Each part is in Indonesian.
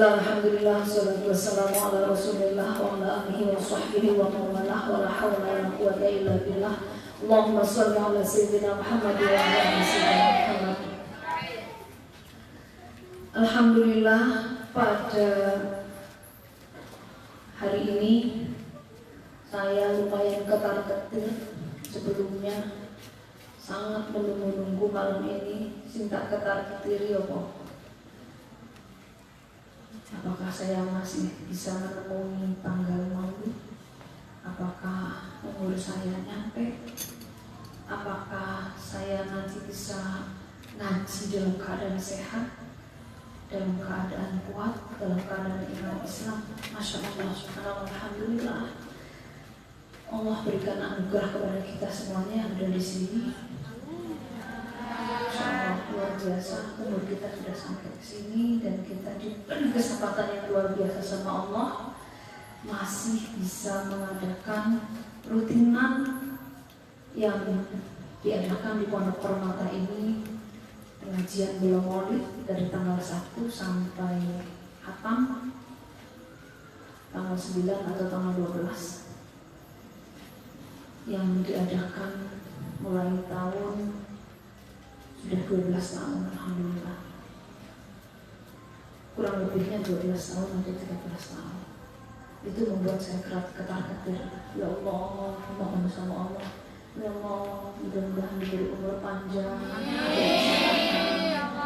Bismillah, alhamdulillah, salatu wassalamu ala rasulillah wa ala alihi wa sahbihi wa mawalah wa la hawla wa la quwwata illa billah. Allahumma sholli ala sayyidina Muhammad wa ala ali sayyidina Muhammad. Alhamdulillah, pada hari ini saya lumayan ketar-ketir. Sebelumnya sangat menunggu-nunggu malam ini, sinta ketar-ketir ya po. Apakah saya masih bisa menemui tanggal maulid? Apakah umur saya nyampe? Apakah saya nanti bisa ngaji dalam keadaan sehat, dalam keadaan kuat, dalam keadaan iman Islam? Masya Allah, subhanallah, alhamdulillah. Allah berikan anugerah kepada kita semuanya yang ada di sini. Luar biasa, umur kita sudah sampai ke sini dan kita diberi kesempatan yang luar biasa sama Allah, masih bisa mengadakan rutinan yang diadakan di Pondok Permata ini, pengajian bulan Maulid dari tanggal 1 sampai hatam tanggal 9 atau tanggal 12 yang diadakan mulai tahun sudah 12 tahun, alhamdulillah. Kurang lebihnya 12 tahun atau 13 tahun. Itu membuat saya ketar-ketir. Ya Allah, mohon sama Allah. Ya Allah, mudah-mudahan diberi umur panjang,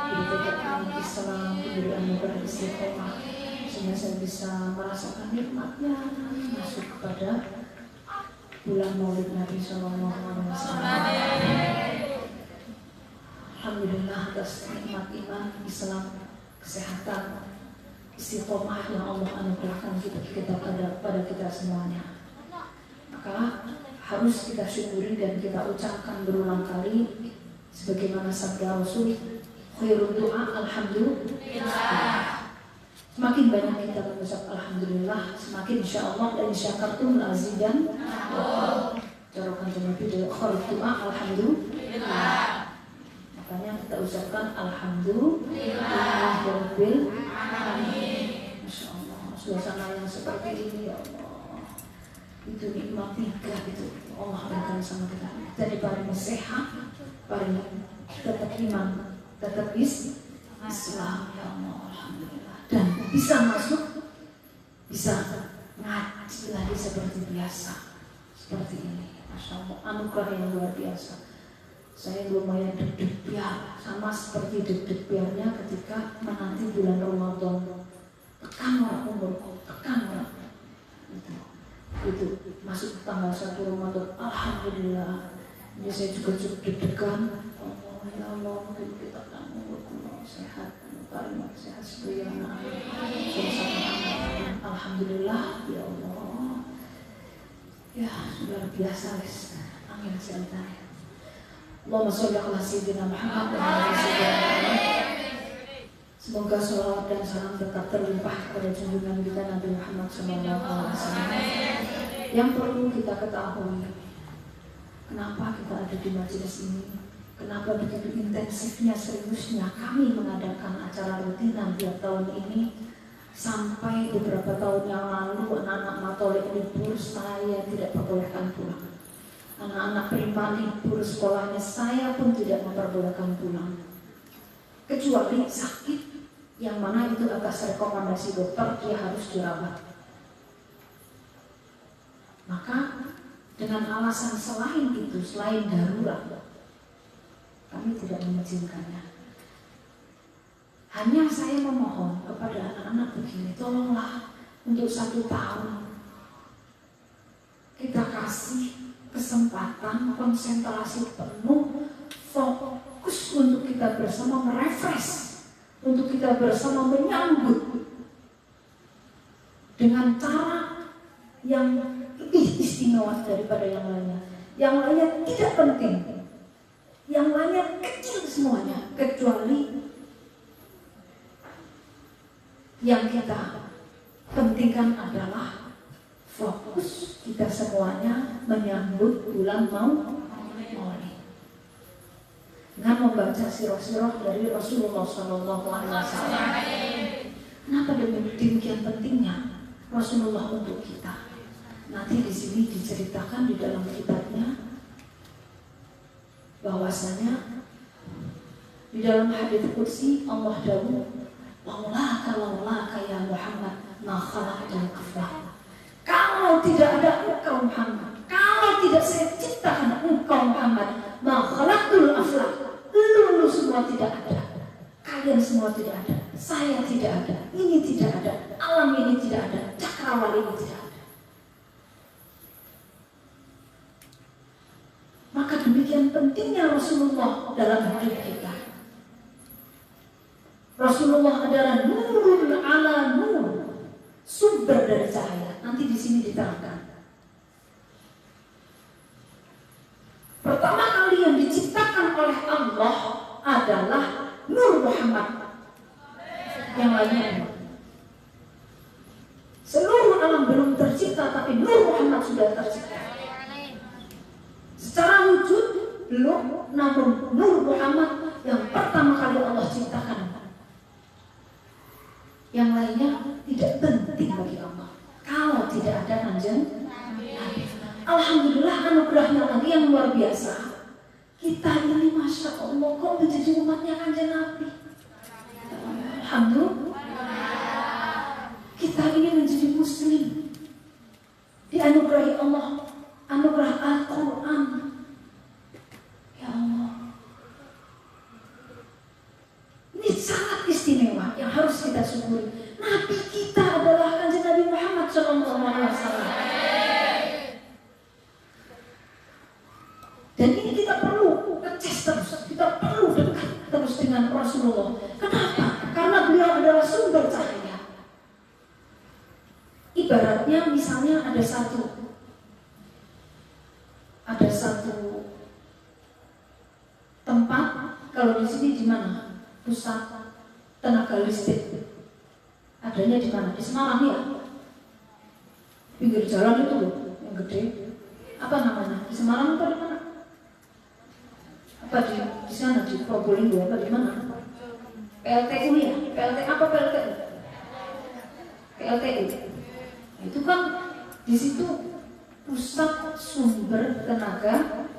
diberi kekuatan Islam, diberi anugerah istiqomah, sehingga saya bisa merasakan nikmatnya masuk kepada bulan Maulid Nabi Sallallahu Alaihi Wasallam. Alhamdulillah atas nikmat iman, Islam, kesehatan, istiqomah yang Allah anugerahkan kita pada kita semuanya. Maka harus kita syukuri dan kita ucapkan berulang kali sebagaimana sabda Rasul, khairul du'a alhamdulillah. Semakin banyak kita mengucap alhamdulillah, semakin insyaallah dan syakartum azidan. Jarakan Nabi dari khairul du'a alhamdulillah. Makanya kita ucapkan alhamdulillahirabbil alamin. Masya Allah, suasana yang seperti ini ya Allah, itu nikmat tiga itu Allah berikan sama kita. Jadi paling sehat, paling tetap iman, tetap Islam ya Allah, alhamdulillah. Dan bisa masuk, bisa ngaji lagi seperti biasa, seperti ini. Masya Allah, anugerah yang luar biasa. Saya lumayan deg-deg biar, sama seperti deg-deg biarnya ketika menanti bulan Ramadan. Tekan orang umurku, tekan orang. Itu masuk tanggal 1 Ramadan. Alhamdulillah. Ini saya juga cukup deg-degan. Allah ya Allah, mungkin kita akan umurku sehat, paling sehat seperti yang alhamdulillah ya Allah. Ya luar biasa guys. Amin saya. Allahumma sholli ala sayyidina Muhammad wa ala ali sayyidina Muhammad. Semoga sholawat dan salam tetap terlimpah kepada junjungan kita Nabi Muhammad SAW. Yang perlu kita ketahui, kenapa kita ada di majelis ini, kenapa begitu intensifnya, seriusnya kami mengadakan acara rutinan tiap tahun ini. Sampai beberapa tahun yang lalu anak-anak Matolik libur, saya tidak perbolehkan pulang. Anak-anak prima libur sekolahnya, saya pun tidak memperbolehkan pulang, kecuali sakit yang mana itu atas rekomendasi dokter dia harus dirawat. Maka dengan alasan selain itu, selain darurat, kami tidak mengizinkannya. Hanya saya memohon kepada anak-anak begini, tolonglah untuk 1 tahun kita kasih kesempatan konsentrasi penuh, fokus untuk kita bersama merefresh, untuk kita bersama menyambut dengan cara yang lebih istimewa daripada yang lainnya. Yang lainnya tidak penting, yang lainnya kecil semuanya, kecuali yang kita pentingkan adalah fokus kita semuanya menyambut bulan Maulid dengan membaca sirah-sirah dari Rasulullah SAW. Kenapa demikian pentingnya Rasulullah untuk kita? Nanti di sini diceritakan di dalam kitabnya bahwasanya di dalam hadits qudsi Allah dawuh, "Laulaka ya Muhammad ma khalaqtul aflaq." Kalau tidak ada engkau Muhammad, kalau tidak saya ciptakan engkau Muhammad, ma khalaqtul aflaq, lu semua tidak ada. Kalian semua tidak ada, saya tidak ada, ini tidak ada, alam ini tidak ada, cakrawala ini tidak ada. Maka demikian pentingnya Rasulullah dalam hidup kita. Rasulullah adalah nurun ala nur, sumber dari cahaya. Nanti di sini diterangkan. Pertama kali yang diciptakan oleh Allah adalah Nur Muhammad. Yang lainnya seluruh alam belum tercipta, tapi Nur Muhammad sudah tercipta. Secara wujud belum, namun Nur Muhammad yang pertama kali Allah ciptakan. Yang lainnya tidak penting bagi Allah. Kalau tidak ada kanjeng Nabi. Alhamdulillah anugerahnya lagi yang luar biasa. Kita ini Masya Allah kok menjadi umatnya kanjeng Nabi. Alhamdulillah. Kita ini menjadi muslim, dianugerahi Allah anugerah Al-Quran. Ya Allah, ini sangat istimewa yang harus kita syukuri. Nabi kita adalah kanjeng Nabi Muhammad SAW. Dan ini kita perlu ngecas terus, kita perlu dekat terus dengan Rasulullah. Kenapa? Karena beliau adalah sumber cahaya. Ibaratnya misalnya ada satu tempat, kalau di sini di mana? Pusat tenaga listrik. Adanya di mana? Di Semarang ya. Pinggir jalan itu loh, yang gede. Apa namanya? Di Semarang apa di mana? Apa di sana di Probolinggo apa di mana? PLTU ya? PLT apa PLTU? PLTU. Itu kan di situ pusat sumber tenaga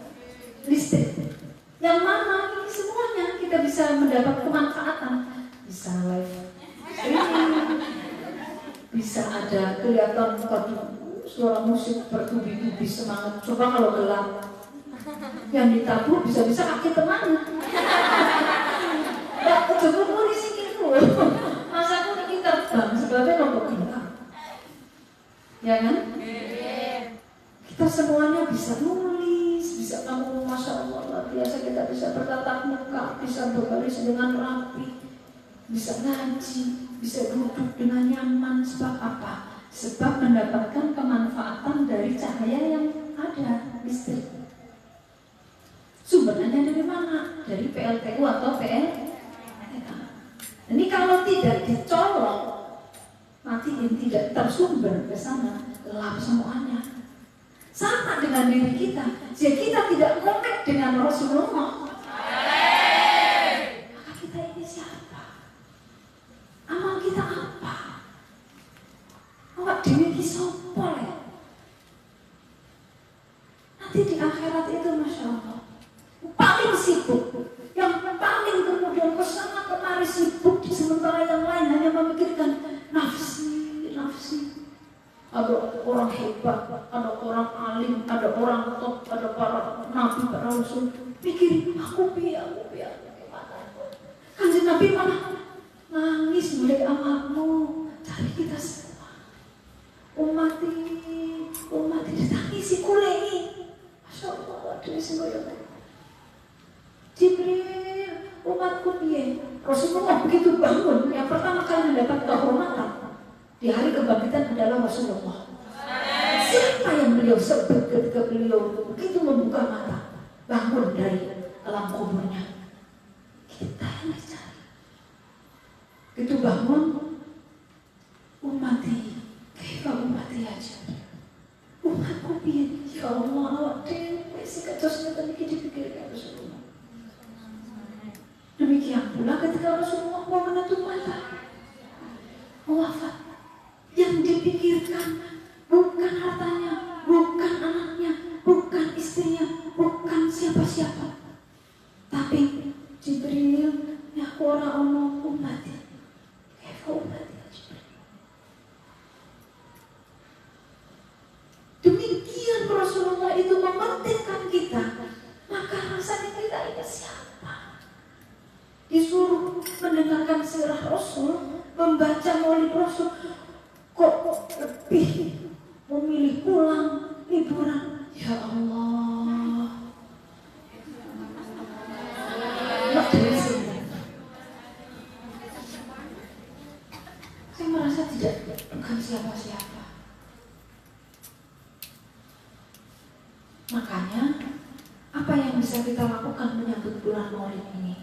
listrik. Yang mana ini semuanya kita bisa mendapat kemanfaatan. Bisa live streaming, bisa ada kelihatan suara musik bertubi-tubi semangat. Coba kalau gelap, yang ditabur bisa-bisa kaki temannya. Mbak, coba polisi gitu. Masa aku kita terbang sebabnya nombor gelap. Ya kan? Kita semuanya bisa nulis, bisa kamu Masya Allah luar biasa, kita bisa bertatap muka, bisa berbaris dengan rapi, bisa ngaji, bisa duduk dengan nyaman. Sebab apa? Sebab mendapatkan kemanfaatan dari cahaya yang ada, listrik. Sumbernya dari mana? Dari PLTU atau PLTK. Ini kalau tidak dicolok, nanti yang tidak tersumber ke sana, gelap semuanya. Sama dengan diri kita, jika kita tidak connect dengan Rasulullah, maka kita ini siapa? Amal kita apa? Awak dewi ki sapa ya? Nanti di akhirat itu Masya Allah paling sibuk, yang paling kemudian kesana kemari sibuk, sementara yang lain hanya memikirkan nafsi. Ada orang hebat, ada orang alim, ada orang top, ada para nabi, para rasul. Pikirin aku biar gimana? Kanjeng Nabi mana? Nangis melihat amalmu. Cari kita semua. Umat ini ditangisi kuleni. Masya Allah, waduh semboyan. Jibril, umatku piye? Rasulullah begitu bangun, yang pertama kali mendapat kehormatan di hari kebangkitan adalah Rasulullah. Siapa yang beliau sebut ketika beliau begitu membuka mata, bangun dari alam kuburnya? Kita yang dicari. Itu bangun, umati, kaifa umati aja. Umatku piye? Ya Allah, awak dhewe sing kados ngeten iki dipikirkan Rasulullah. Demikian pula ketika Rasulullah mau menutup mata, wafat. Yang dipikirkan bukan hartanya, bukan anaknya, bukan istrinya, bukan siapa-siapa, tapi Jibril ya qura ono ummati. Kaifa ummati Jibril. Demikian Rasulullah itu mementingkan kita. Maka rasanya kita ini siapa? Disuruh mendengarkan sirah Rasul, membaca maulid Rasul, kok lebih memilih pulang liburan. Ya Allah. Saya merasa bukan siapa-siapa. Makanya apa yang bisa kita lakukan menyambut bulan Maulid ini?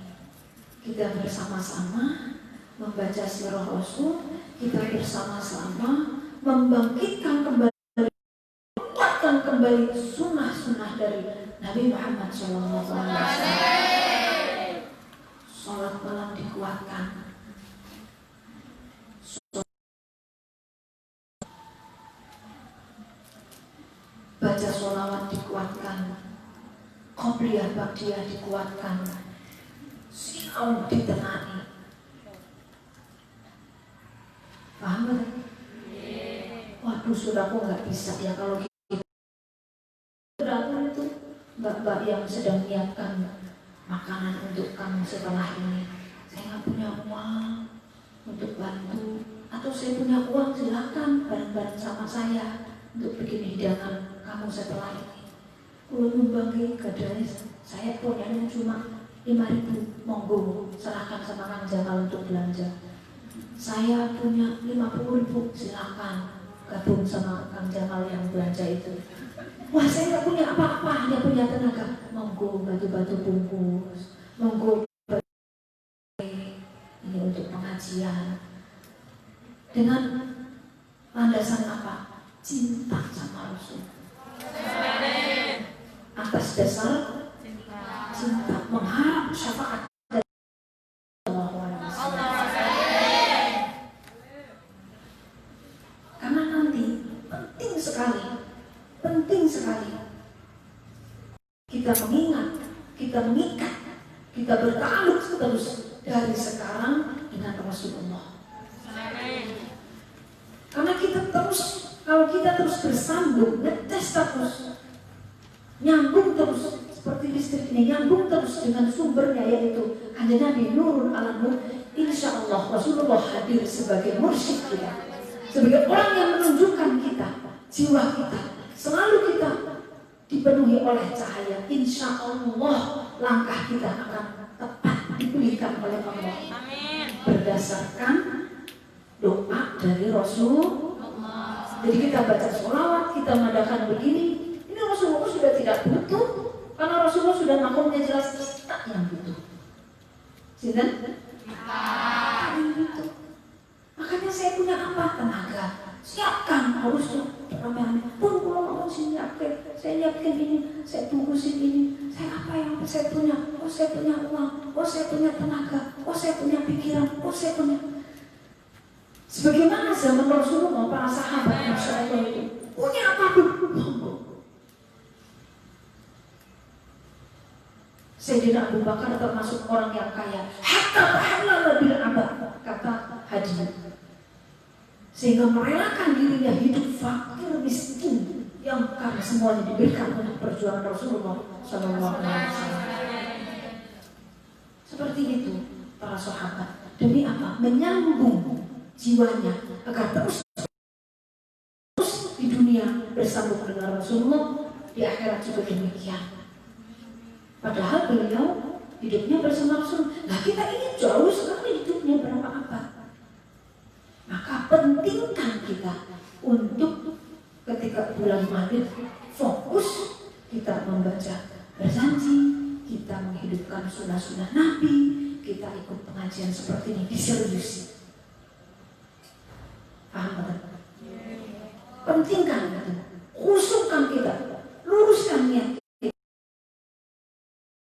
Kita bersama-sama membaca sirah Rasul, kita bersama-sama membangkitkan kembali sunnah-sunnah dari Nabi Muhammad SAW. Sholat malam dikuatkan, baca sholawat dikuatkan, qobliyah ba'diyah dikuatkan, sinau ditenani. Paham gak? Waduh, saudaraku nggak bisa ya kalau gitu. Saudaraku itu mbak-mbak yang sedang menyiapkan makanan untuk kamu setelah ini. Saya nggak punya uang untuk bantu, atau saya punya uang, silakan bareng-bareng sama saya untuk bikin hidangan kamu setelah ini. Kalau membagi gadai, saya punya cuma 5.000, monggo serahkan sama Kang Jamal untuk belanja. Saya punya 50.000, silakan gabung sama Kang Jamal yang belanja itu. Wah, saya nggak punya apa-apa, hanya punya tenaga. Monggo batu-batu bungkus, monggo ini untuk pengajian. Dengan landasan apa? Cinta sama Rasul. Atas dasar cinta, mengharap syafaat dari Allah. Karena nanti penting sekali kita mengingat, kita mengikat, kita bertaluk terus dari sekarang dengan Rasulullah. Karena kalau kita terus bersambung, ngetes terus, nyambung terus seperti listrik ini, nyambung terus dengan sumbernya yaitu Kanjeng Nabi Nurul Ala Nur, insya Allah Rasulullah hadir sebagai mursyid kita, sebagai orang yang menunjukkan kita, jiwa kita, selalu kita dipenuhi oleh cahaya. Insya Allah langkah kita akan tepat dipilihkan oleh Allah. Amin. Berdasarkan doa dari Rasulullah. Jadi kita baca sholawat, kita mengadakan begini. Ini Rasulullah sudah tidak butuh, karena Rasulullah sudah makomnya jelas, kita yang butuh. Sinten? Kita yang butuh. Makanya saya punya apa? Tenaga. Siapkan harusnya ramai-ramai. Pun kalau saya nyiapkan ini, saya bungkusin ini. Saya apa yang saya punya? Oh, saya punya uang. Oh, saya punya tenaga. Oh, saya punya pikiran. Oh, saya punya. Sebagaimana zaman Rasulullah, para sahabat Rasulullah itu punya apapun. Sayyidina Abu Bakar termasuk orang yang kaya. Hatta halal bil abad, kata Haji. Sehingga merelakan dirinya hidup fakir miskin yang karena semuanya diberikan untuk perjuangan Rasulullah SAW. Seperti itu para sahabat. Demi apa? Menyambung jiwanya agar terus di dunia bersambung dengan Rasulullah, di akhirat juga demikian. Padahal beliau hidupnya bersama Rasul. Nah, kita ini jauh sekali hidupnya berapa abad. Maka pentingkan kita untuk ketika bulan Maulid fokus kita membaca berjanji, kita menghidupkan sunnah-sunnah Nabi, kita ikut pengajian seperti ini, diseriusi. Paham kan? Pentingkan itu, khususkan kita, luruskan niat kita.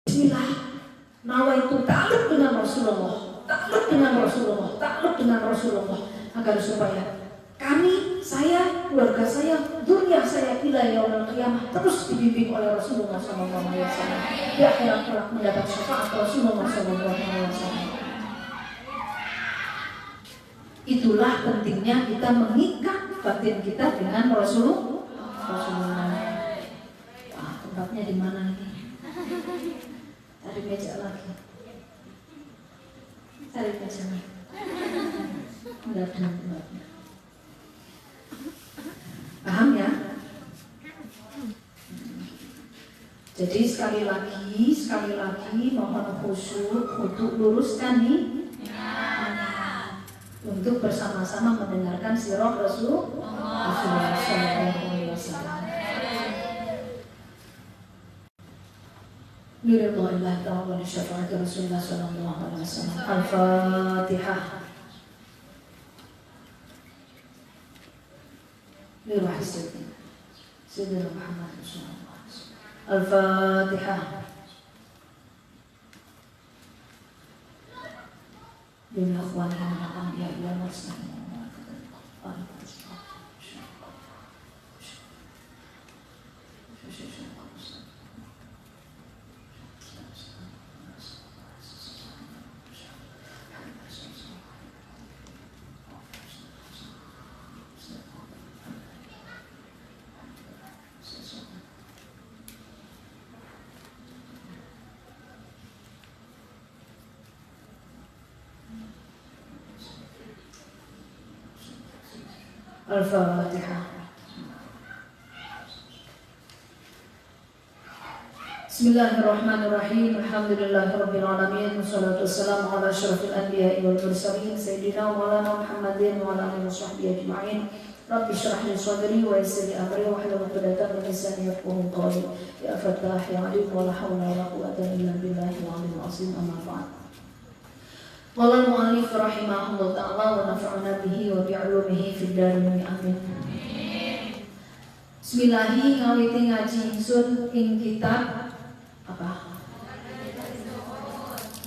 Bismillah, nawaitu ta'alluq dengan Rasulullah, takluk dengan Rasulullah, takluk dengan Rasulullah, agar supaya kami, saya, keluarga saya, dunia saya ila yaumil qiyamah terus dibimbing oleh Rasulullah SAW. Di akhirat kelak mendapat syafaat Rasulullah SAW. Itulah pentingnya kita mengikat batin kita dengan Rasulullah. Wah, tempatnya di mana ini? Cari meja lagi. Cari meja lagi. Enggak ada tempatnya. Paham ya? Jadi sekali lagi mohon khusyuk untuk luruskan nih untuk bersama-sama mendengarkan sirah Rasulullah SAW. Lillahi ta'ala wa li syafaati Rasulullah sallallahu alaihi wasallam. Al-Fatihah. Lillahi Sayyidina Muhammad sallallahu alaihi wasallam. Al-Fatihah. Lil akhwani wal anbiya wal mursalin. Al-Fatihah. Bismillahirrahmanirrahim. Alhamdulillahirabbil alamin. Wassalatu wassalamu ala asyrafil anbiya'i wal mursalin sayyidina wa maulana Muhammadin wa ala alihi washabbihi ajma'in. Rabbi shrah li sadri wa yassir li amri wa hlul 'uqdatam min lisani yafqahu qawli. Ya Fattah ya 'alim wa la hawla wa la quwwata illa billahi al-'aliyyil 'azim. Amma ba'd. Qala al-mu'allif rahimahullah ta'ala wa nafa'ana bihi wa bi'ulumihi fid darin amin. Bismillahi ngawiti ngaji ingsun ing kitab apa?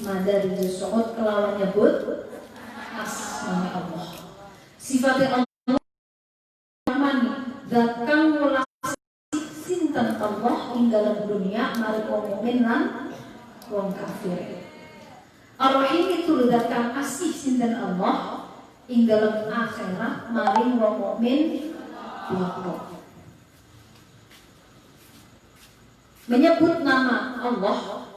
Madarijus Su'ud kelawan nyebut asma Allah. Sifatnya Allah mani zat kang welasi sinten Allah ing dalam dunia mari wong mukmin lan wong kafir. Ar-Rahim itu ledakan asih sinten Allah ing dalam akhirat maring wong mukmin Allah. Menyebut nama Allah,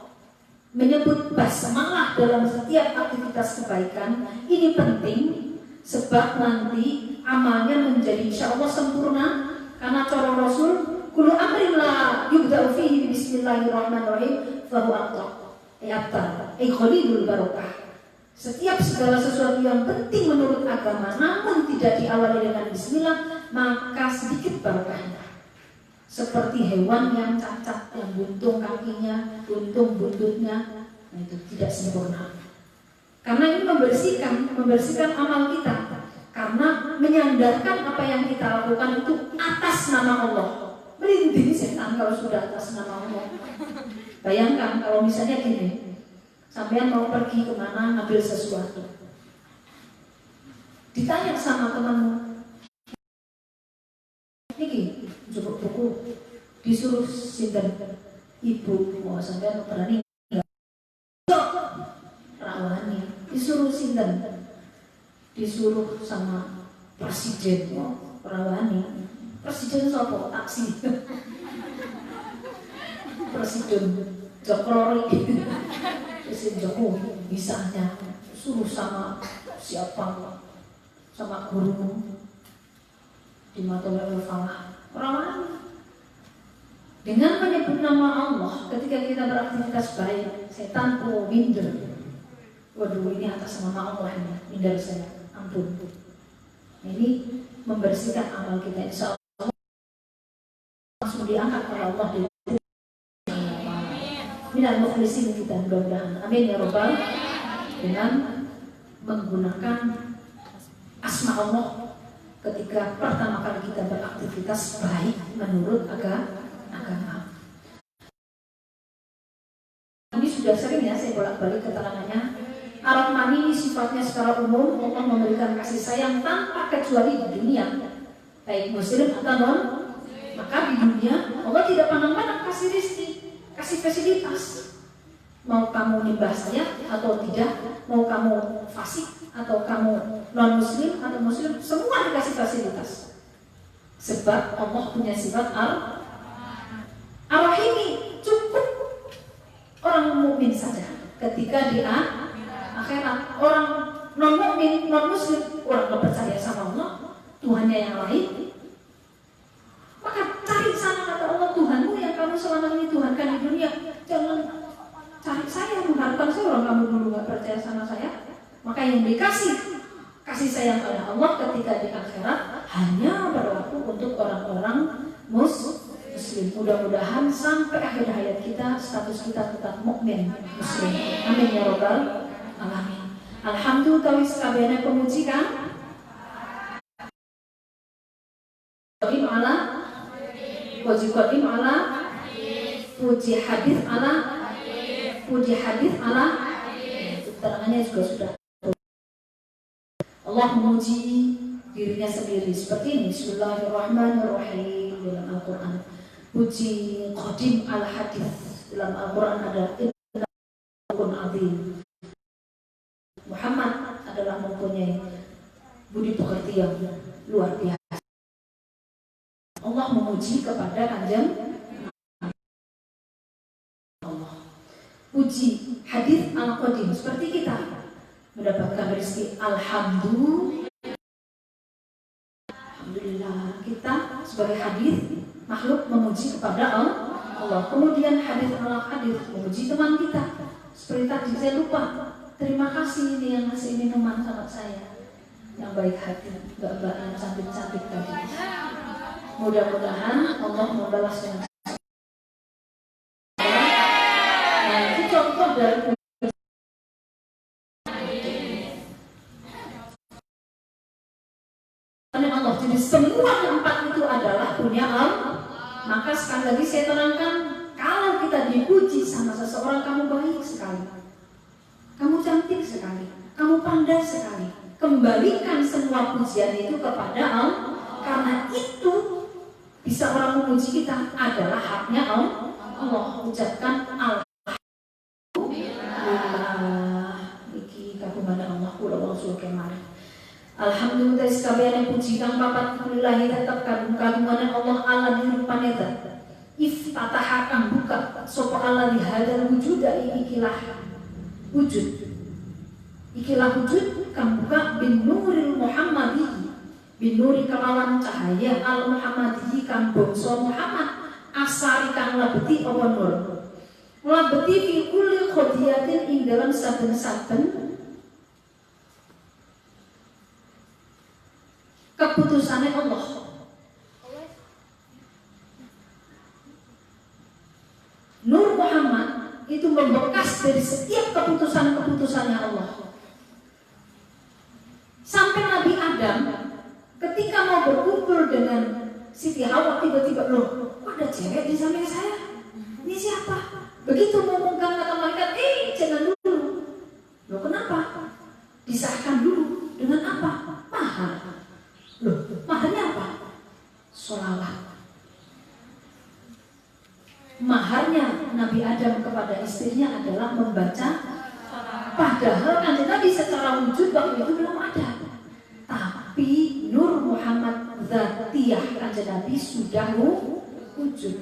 menyebut basmalah dalam setiap aktivitas kebaikan ini penting sebab nanti amalnya menjadi insya Allah sempurna karena cara Rasul kullu amrin la yubda'u fihi bismillahirrahmanirrahim fahu aqta. Khalidul barokah. Setiap segala sesuatu yang penting menurut agama namun tidak diawali dengan bismillah maka sedikit barokahnya. Seperti hewan yang cacat, yang buntung kakinya, buntung buntutnya, nah itu tidak sempurna. Karena ini membersihkan amal kita. Karena menyandarkan apa yang kita lakukan itu atas nama Allah. Merinding setan kalau sudah atas nama Allah. Bayangkan kalau misalnya gini, sampean mau pergi kemana ngambil sesuatu, ditanya sama temanmu, ini jemput buku, disuruh sinten ibu, mau sampean berani nggak? Rawani, disuruh sinten, disuruh sama presiden, rawani, presiden sopo taksi. Presiden Jokowi, Presiden Jokowi misalnya suruh sama siapa, sama gurumu di Matulul Falah orang dengan menyebut nama Allah ketika kita beraktivitas baik, setan tuh minder. Waduh ini atas nama Allah ini, minder saya, ampun. Ini membersihkan amal kita, insya Allah langsung diangkat oleh Allah di minal mukhlisin kita mudah-mudahan. Amin ya rabbal. Dengan menggunakan asma Allah ketika pertama kali kita beraktivitas baik menurut agama. Ini sudah sering ya saya bolak-balik keterangannya. Ar-Rahman kami ini sifatnya secara umum. Allah memberikan kasih sayang tanpa kecuali di dunia, baik muslim atau non. Maka di dunia Allah tidak pandang-pandang kasih rezeki, kasih fasilitas. Mau kamu nyembah saya atau tidak, mau kamu fasik atau kamu non muslim atau muslim, semua dikasih fasilitas. Sebab Allah punya sifat Ar-Rahimi. Cukup orang mukmin saja ketika di akhirat. Orang non mukmin, non muslim, orang tidak percaya sama Allah, Tuhannya yang lain, maka cari sana kata Allah, Tuhanmu yang kamu selama ini tuhankan di dunia. Jangan cari saya, mengharapkan saya, orang kamu dulu nggak percaya sama saya. Maka yang dikasih kasih sayang oleh Allah ketika di akhirat hanya berlaku untuk orang-orang muslim. Mudah-mudahan sampai akhir hayat kita status kita tetap mukmin muslim. Amin ya rabbal alamin. Alhamdulillah sekalian pemuji kan. Puji ala puji hadis ala keterangannya juga sudah. Allah memuji dirinya sendiri seperti ini. Bismillahirrahmanirrahim dalam Al-Quran. Puji qadim al-hadis dalam Al-Quran ada Ibn Azim. Muhammad adalah mempunyai budi pekerti yang luar biasa. Allah memuji kepada Kanjeng Allah. Puji hadis al-qadim seperti kita mendapatkan rezeki. Alhamdulillah kita sebagai hadis makhluk memuji kepada Allah. Kemudian hadis al-hadis memuji teman kita. Seperti tadi saya lupa, terima kasih ini yang ngasih minuman sama saya, yang baik hati, mbak-mbak yang cantik-cantik tadi. Mudah-mudahan Allah membalas dengan itu contoh dari Allah. Jadi semua empat itu adalah punya Allah. Maka sekali lagi saya terangkan, kalau kita dipuji sama seseorang, kamu baik sekali, kamu cantik sekali, kamu pandai sekali, kembalikan semua pujian itu kepada Allah. Karena itu bisa orang memuji kita adalah haknya Allah. Ucapkan alhamdulillah. Iki kagumane Allah kula wong suwe kemari. Alhamdulillah sekalian yang puji kang papat kulillahi tetap kagumane Allah ala dirupane zat. Iftataha kang buka sapa Allah di hadal wujud ikilah wujud. Ikilah wujud kang buka bin nuril Muhammadi. Binuri kelawan cahaya al-Muhammadi kang bangsa Muhammad asari kang labeti apa nur. Labeti fi kulli khodiyatin ing dalam saben-saben keputusannya Allah. Nur Muhammad itu membekas dari setiap keputusan-keputusannya Allah. Sampai Nabi Adam ketika mau berkumpul dengan Siti Hawa, tiba-tiba loh, kok ada cewek di samping saya? Ini siapa? Begitu mau memegang kata malaikat, jangan dulu. Loh kenapa? Disahkan dulu dengan apa? Mahar. Loh, maharnya apa? Sholawat. Maharnya Nabi Adam kepada istrinya adalah membaca. Padahal Kanjeng Nabi secara wujud waktu itu belum ada. Tapi Nur Muhammad Zatiyah Kanjeng Nabi sudah wujud.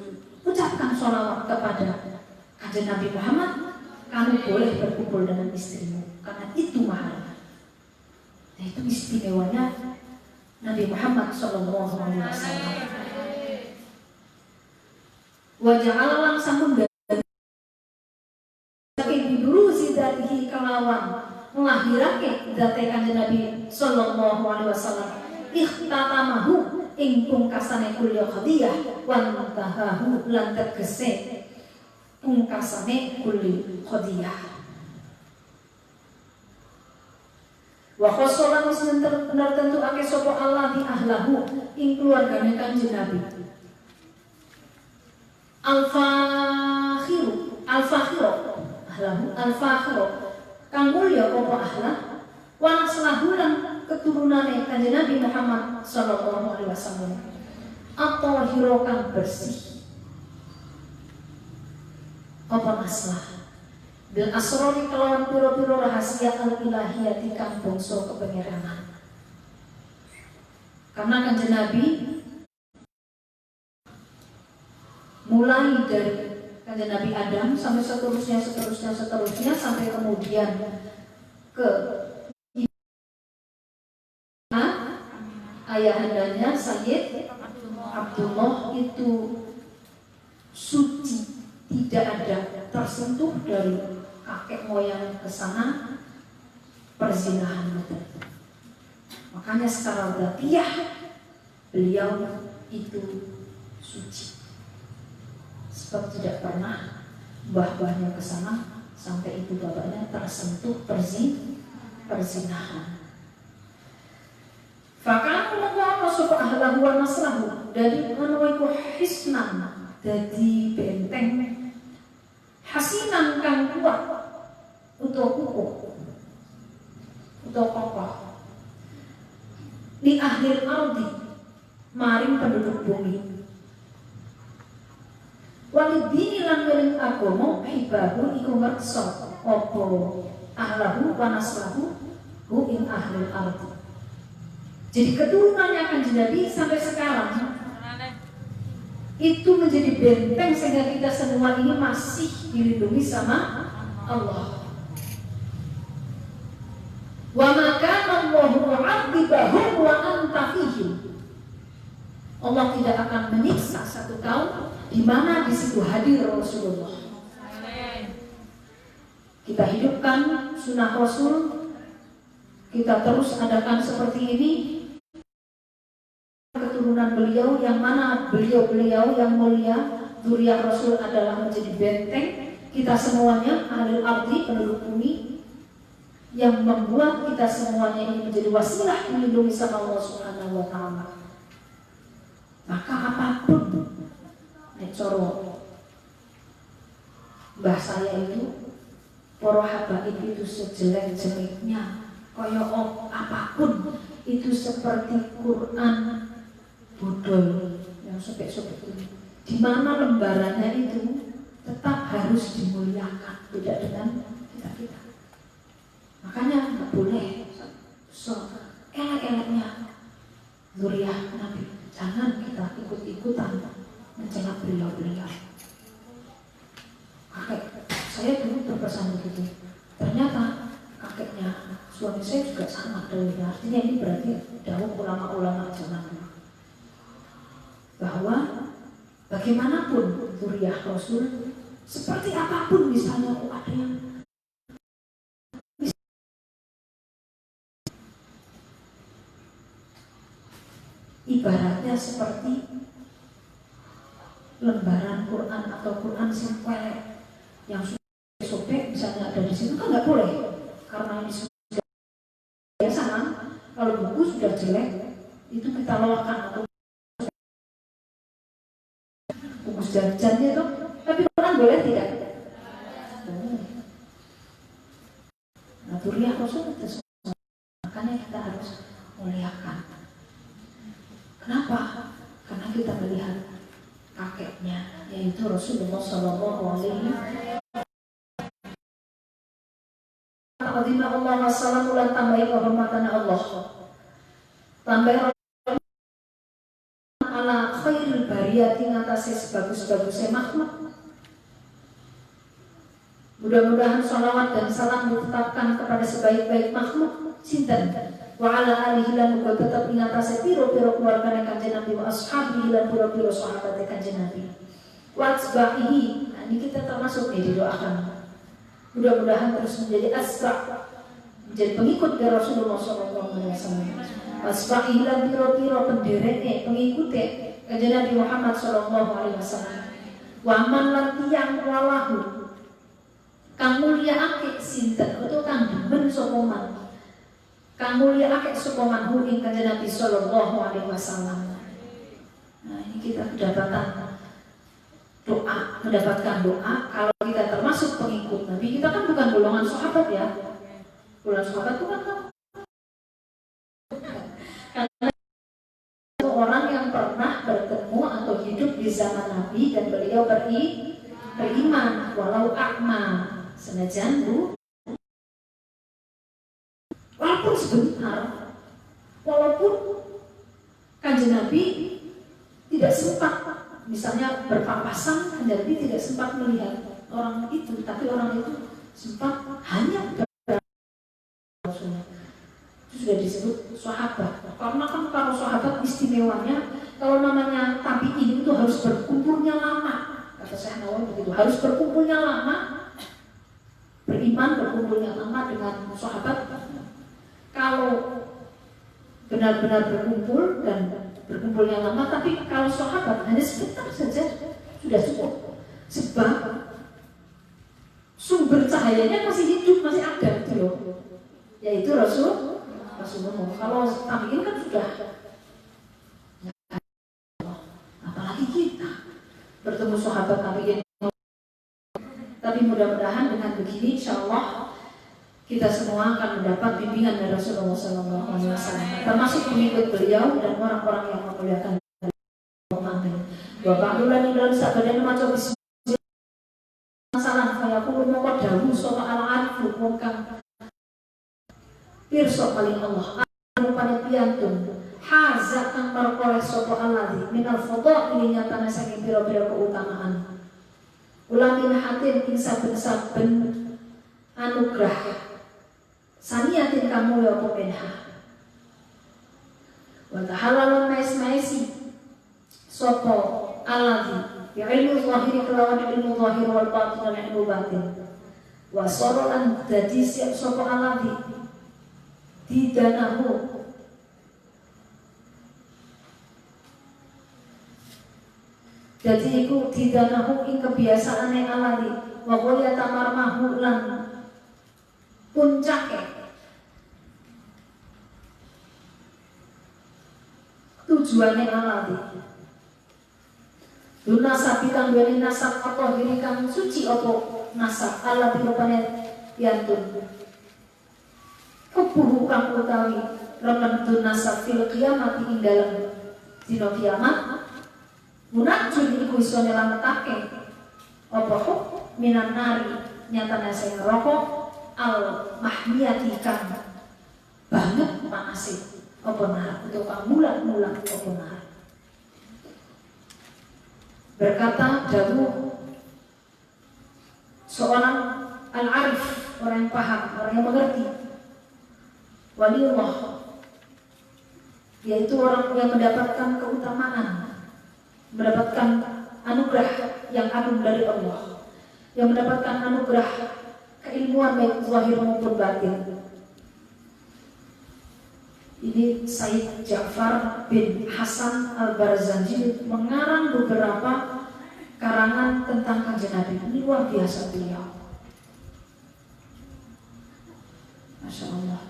Ucapkan sholawat kepada Kanjeng Nabi Muhammad, kamu boleh berkumpul dengan istrimu, karena itu mahal. Nah, itu istimewanya Nabi Muhammad SAW. Wajah langsung dari dulu zidatihi kelawan melahirake date Kanjeng Nabi sallallahu alaihi wasallam ikhtatamahu ing pungkasane kulli qadiyah wa muntahahu lan tegese pungkasane kulli qadiyah wa khosolan wis tentuake sapa Allah di ahlahu ing keluargane Kanjeng Nabi al-fakhiru ahlahu al-fakhiru kang mulya apa akhlak wa naslahulan keturunane Kanjeng Nabi Muhammad sallallahu alaihi wasallam atau hiro kang bersih apa naslah bil asrori kelawan piro-piro rahasia al-ilahiyati kang bangsa kepengeranan. Karena Kanjeng Nabi mulai dari Kanjeng Nabi Adam sampai seterusnya sampai kemudian ke ayahandanya Sayyid Abdullah itu suci, tidak ada tersentuh dari kakek moyang ke sana perzinahan betul. Makanya secara dzatiyah beliau itu suci. Sebab tidak pernah mbah-mbahnya ke sana sampai ibu bapaknya tersentuh perzinahan. Fakanu lakukan sapa ahlahu wa nasrahu dari menuiku hisnan dari benteng hasinan kang kuat untuk kukuh untuk kokoh di akhir ardi maring penduduk bumi walidini lan miring agama ibahu iku ngerso opo ahlahu wa nasrahu hu ing akhir ardi. Jadi keturunannya Kanjeng Nabi sampai sekarang itu menjadi benteng sehingga kita semua ini masih dilindungi sama Allah. Wa maka Allahu mu'adzibahum wa anta fihim. Allah tidak akan menyiksa satu kaum di mana di situ hadir Rasulullah. Kita hidupkan sunnah Rasul, kita terus adakan seperti ini. Keturunan beliau yang mana beliau yang mulia dzurriyyah Rasul adalah menjadi benteng kita semuanya ahli ardi penduduk bumi yang membuat kita semuanya ini menjadi wasilah dilindungi sama Allah Subhanahu wa taala. Maka apapun nek coro mbah saya itu para habaib itu sejelek-jeleknya kaya apapun itu seperti Quran bodol yang sobek-sobek ini, di mana lembarannya itu tetap harus dimuliakan, tidak dengan kita. Makanya nggak boleh elek-eleknya dzurriyyah Nabi, jangan kita ikut-ikutan mencela beliau-beliau. Kakek saya dulu berpesan begitu, ternyata kakeknya suami saya juga sama dawuhnya. Artinya ini berarti dawuh ulama-ulama zaman dulu bahwa bagaimanapun dzurriyyah Rasul seperti apapun misalnya ada yang ibaratnya seperti lembaran Quran atau Quran simpel yang sobek misalnya ada di situ kan nggak boleh karena ini sudah biasa kan. Kalau buku sudah jelek itu kita loakkan atau bungkus jajannya itu, tapi Quran boleh tidak? Nah, dzurriyyah Rasul itu makanya kita harus muliakan. Kenapa? Karena kita melihat kakeknya, yaitu Rasulullah Sallallahu Alaihi Wasallam. Allah Wasallam ulang tambahin kehormatan Allah. Tambah ala khairul bariyati ngatasi sebagus-bagusnya makhluk. Mudah-mudahan sholawat dan salam ditetapkan kepada sebaik-baik makhluk sinten wa ala alihi lan uga tetap ingatasi piro-piro keluarga Kanjeng Nabi wa ashabihi lan piro-piro sahabat Kanjeng Nabi wa asbahihi. Nah, ini kita termasuk nih didoakan mudah-mudahan terus menjadi asbah, menjadi pengikut dari Rasulullah SAW. Asbahihi lan piro-piro pendereke pengikutnya Kanjeng Nabi Muhammad SAW. Wa man lan tiyang walahu kang mulia akeh sinten utawa kang demen sapa man kang mulia akeh sapa man hu ing Kanjeng Nabi sallallahu alaihi wasallam. Nah, ini kita mendapatkan doa kalau kita termasuk pengikut Nabi. Kita kan bukan golongan sahabat ya. Bulan sahabat itu kan karena itu orang yang pernah bertemu atau hidup di zaman Nabi dan beliau beriman walau akma, senajan walaupun sebentar, walaupun Kanjeng Nabi tidak sempat misalnya berpapasan, Kanjeng Nabi tidak sempat melihat orang itu, tapi orang itu sempat hanya Rasulullah. Itu sudah disebut sahabat. Karena kan kalau sahabat istimewanya, kalau namanya tabi'in itu harus berkumpulnya lama. Kata Syekh Nawawi begitu, harus berkumpulnya lama, beriman berkumpulnya lama dengan sahabat. Kalau benar-benar berkumpul dan berkumpulnya lama, tapi kalau sahabat hanya sebentar saja sudah cukup. Sebab sumber cahayanya masih hidup, masih ada gitu loh, yaitu Rasulullah. Kalau tabi'in kan sudah, apalagi kita bertemu sahabat tabi'in. Tapi mudah-mudahan dengan begini, insya Allah kita semua akan mendapat bimbingan dari Rasulullah SAW, termasuk pengikut beliau dan orang-orang yang memuliakan. Bapak bulan dalam sabda macam masalah saya pun mau dawu soal al-arif kang pirsa paling Allah rupane piantun haza kang perkara sapa alladzi minal fadha ini nyatane saking pira-pira keutamaan ulamin hatin ing saben-saben anugrah saniatin kamu ya pemenha wa tahallalan mais-maisi sapa alladzi ya ilmu zahiri kelawan ilmu zahir wal batin dan ilmu batin wa sorolan dadi siap sapa alladzi didanahu jadi iku didanahu ing kebiasaane alladzi wa qala tamarmahu lan puncake tujuane alladzi Duna sapi kang duweni nasab apa diri kang suci apa nasab Allah dirupane yantun kebuhu kang utawi remen dun nasab fil kiamat ing dalem dina kiamat munajun iku iso nyelametake apa kok minan nari nyatane sing neraka al mahmiyati kang banget panase apa nar utawa kang mulang-mulang apa nar. Berkata dawuh seorang al-arif, orang yang paham, orang yang mengerti, waliullah, yaitu orang yang mendapatkan keutamaan, mendapatkan anugerah yang agung dari Allah, yang mendapatkan anugerah keilmuan baik zahir maupun batin. Ini Said Ja'far bin Hasan Al-Barzanji mengarang beberapa karangan tentang Kanjeng Nabi. Ini luar biasa beliau. Masya Allah.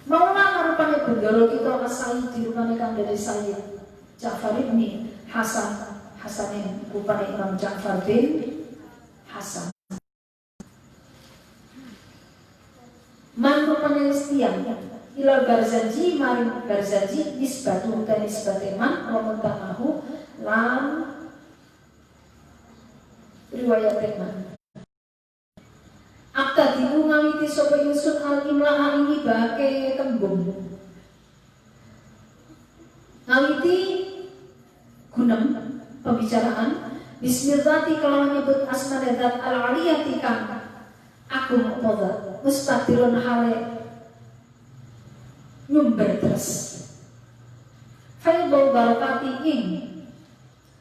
Maulana rupanya bendoro kita Said di rupanya kang dari Said Ja'far ini Hasanin rupanya Imam Ja'far bin Hasan. Man rupanya istiang ilal Barzanji maring Barzanji nisbatu dan nisbateman wa muntamahu lan riwayat teman akta diku ngawiti sapa ingsun al-imla ini bake tembung ngawiti gunem pembicaraan bismillati kelawan nyebut asma zat al-aliyati kang agung apa mustadirun hale nyumber terus faidul barakati ing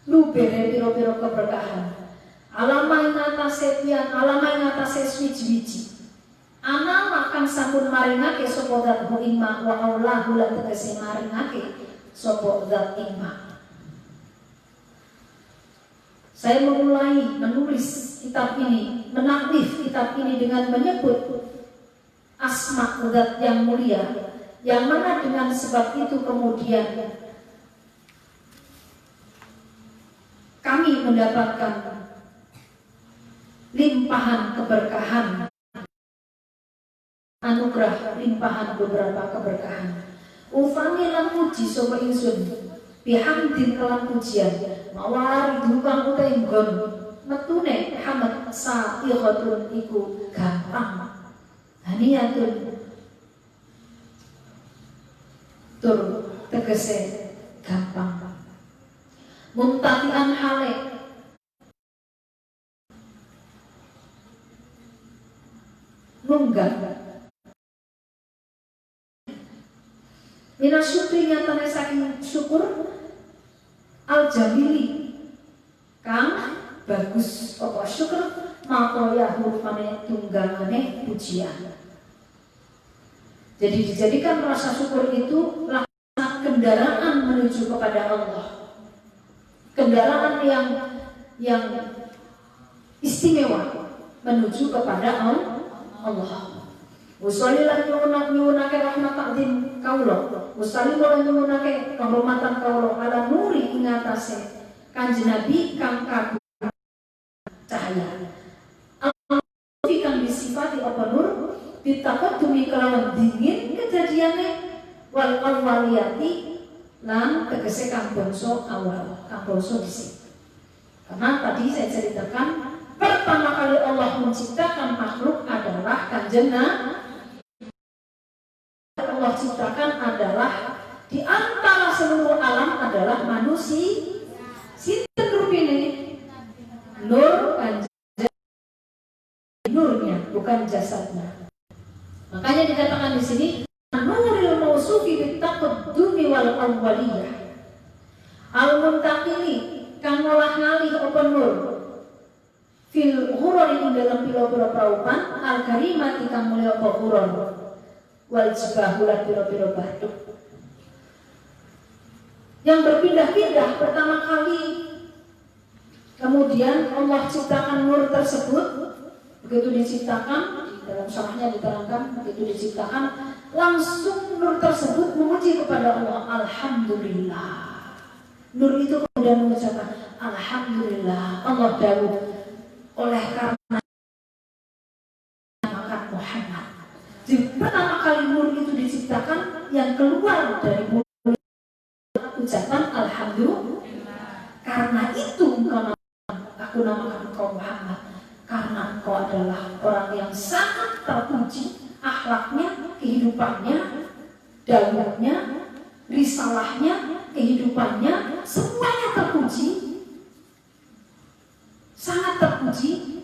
lubere piro-piro keberkahan alamah ngatase pian alamah ngatase swiji-wiji ana makan sampun maringake sapa zat ing ma wa aulahu lan tegese maringake sapa zat ing ma. Saya memulai menulis kitab ini, menaklif kitab ini dengan menyebut asma zat yang mulia, yang mana dengan sebab itu kemudian kami mendapatkan limpahan keberkahan anugerah limpahan beberapa keberkahan. Ufani lan puji sapa ingsun bihamdin kelan pujian mawari dukang utai nggon metune hamd sa'ihatun iku gampang haniyatun tur tegese gampang mumtatian hale nunggal minas syukri nyatane saking syukur al-jamili kang bagus apa syukur maka ya hurufane tunggangane pujian. Jadi dijadikan rasa syukur itu laksana kendaraan menuju kepada Allah, kendaraan yang istimewa menuju kepada Allah. Usali lan nyuwunake rahmat takdim kaulo, usali lan nyuwunake kehormatan kaulo ala nuri ing atase Kanjeng Nabi kang kagungan cahaya. Al-Nabi kang disifati apa nur ditakadumi kelawan dingin kejadiannya wal awaliyati lan tegese kang bangsa awal, kang bangsa dhisik. Karena tadi saya ceritakan pertama kali Allah menciptakan makhluk adalah Kanjeng Nabi. Allah ciptakan adalah di antara seluruh alam adalah manusia. Sinten rupine nur Kanjeng nurnya bukan jasadnya. Makanya dikatakan di sini nuril mausufi bitaqaddumi wal awwaliyah. Al-muntaqili kang ngolah ngalih apa nur fil hurari dalam pira-pira praupan al-karimati kang mulya apa huron wal jibahulat pira-pira batuk yang berpindah-pindah pertama kali. Kemudian Allah ciptakan nur tersebut. Begitu diciptakan, dalam syarahnya diterangkan, begitu diciptakan langsung nur tersebut memuji kepada Allah. Alhamdulillah. Nur itu kemudian mengucapkan Alhamdulillah. Allah dawuh oleh karena makan Muhammad. Jadi pertama kali nur itu diciptakan, yang keluar dari mulut ucapan Alhamdulillah. Karena itu aku namakan engkau Muhammad, karena engkau adalah orang yang sangat terpuji, akhlaknya, kehidupannya, dakwahnya, risalahnya, kehidupannya, semuanya terpuji, sangat terpuji.